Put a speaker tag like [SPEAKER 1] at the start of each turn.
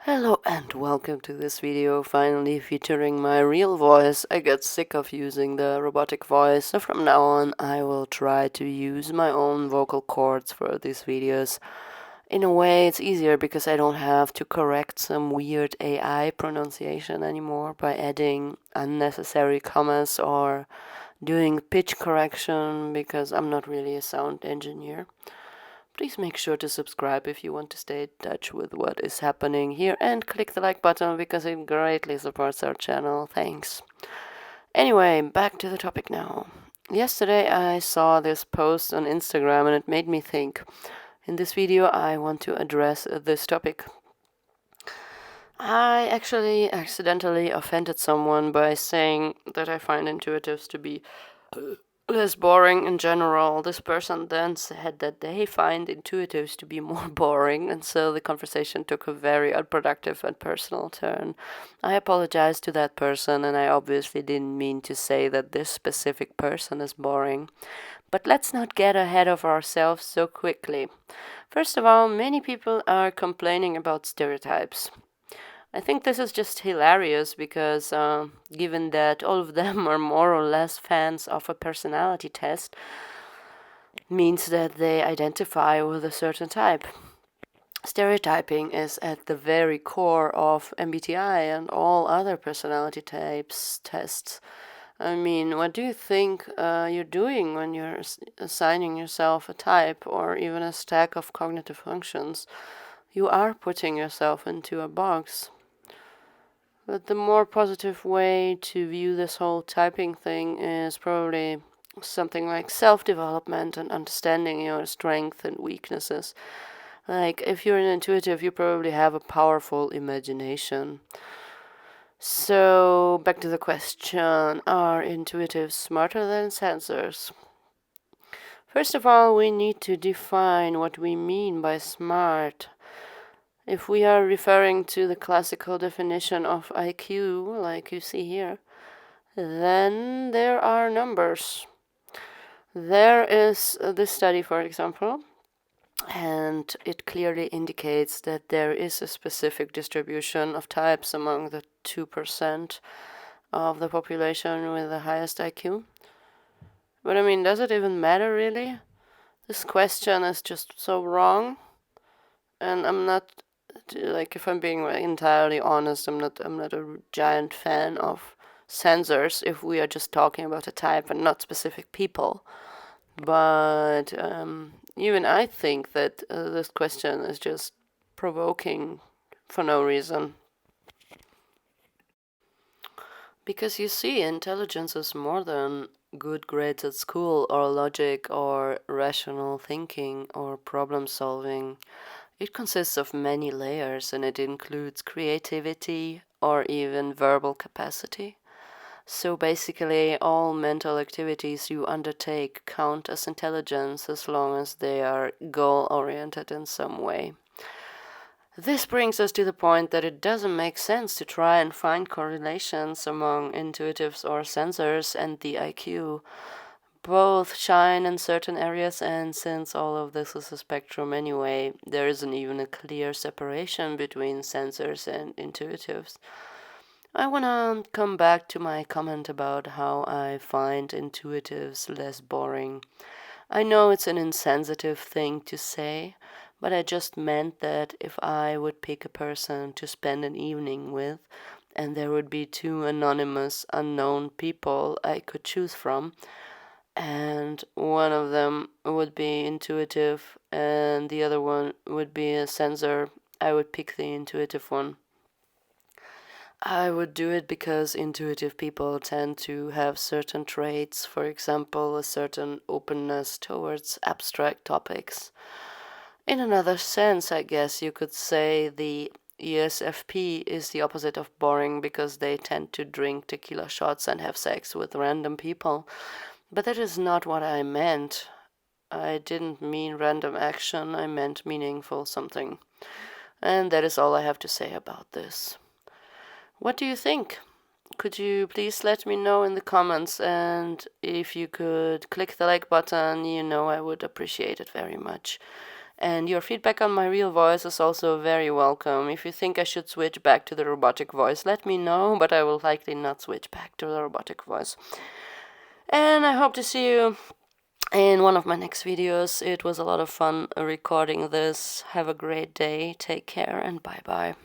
[SPEAKER 1] Hello and welcome to this video, finally featuring my real voice. I got sick of using the robotic voice, so from now on I will try to use my own vocal cords for these videos. In a way, it's easier because I don't have to correct some weird AI pronunciation anymore by adding unnecessary commas or doing pitch correction because I'm not really a sound engineer. Please make sure to subscribe if you want to stay in touch with what is happening here, and click the like button because it greatly supports our channel. Thanks. Anyway, back to the topic now. Yesterday I saw this post on Instagram and it made me think. In this video I want to address this topic. I actually accidentally offended someone by saying that I find intuitives to be less boring in general. This person then said that they find intuitives to be more boring, and so the conversation took a very unproductive and personal turn. I apologized to that person, and I obviously didn't mean to say that this specific person is boring. But let's not get ahead of ourselves so quickly. First of all, many people are complaining about stereotypes. I think this is just hilarious because, given that all of them are more or less fans of a personality test, means that they identify with a certain type. Stereotyping is at the very core of MBTI and all other personality types tests. I mean, what do you think you're doing when you're assigning yourself a type or even a stack of cognitive functions? You are putting yourself into a box. But the more positive way to view this whole typing thing is probably something like self-development and understanding your strengths and weaknesses. Like, if you're an intuitive, you probably have a powerful imagination. So, back to the question, are intuitives smarter than sensors? First of all, we need to define what we mean by smart. If we are referring to the classical definition of IQ, like you see here, then there are numbers. There is this study, for example, and it clearly indicates that there is a specific distribution of types among the 2% of the population with the highest IQ. But I mean, does it even matter really? This question is just so wrong, and I'm not, like, if I'm being entirely honest, I'm not a giant fan of sensors if we are just talking about a type and not specific people. But even I think that this question is just provoking for no reason. Because you see, intelligence is more than good grades at school or logic or rational thinking or problem solving. It consists of many layers, and it includes creativity or even verbal capacity. So basically, all mental activities you undertake count as intelligence as long as they are goal-oriented in some way. This brings us to the point that it doesn't make sense to try and find correlations among intuitives or sensors and the IQ. Both shine in certain areas, and since all of this is a spectrum anyway, there isn't even a clear separation between sensors and intuitives. I want to come back to my comment about how I find intuitives less boring. I know it's an insensitive thing to say, but I just meant that if I would pick a person to spend an evening with, and there would be two anonymous, unknown people I could choose from, and one of them would be intuitive and the other one would be a sensor, I would pick the intuitive one. I would do it because intuitive people tend to have certain traits, for example, a certain openness towards abstract topics. In another sense, I guess you could say the ESFP is the opposite of boring because they tend to drink tequila shots and have sex with random people. But that is not what I meant. I didn't mean random action, I meant meaningful something. And that is all I have to say about this. What do you think? Could you please let me know in the comments, and if you could click the like button, I would appreciate it very much. And your feedback on my real voice is also very welcome. If you think I should switch back to the robotic voice, let me know, but I will likely not switch back to the robotic voice. And I hope to see you in one of my next videos. It was a lot of fun recording this. Have a great day. Take care and bye bye.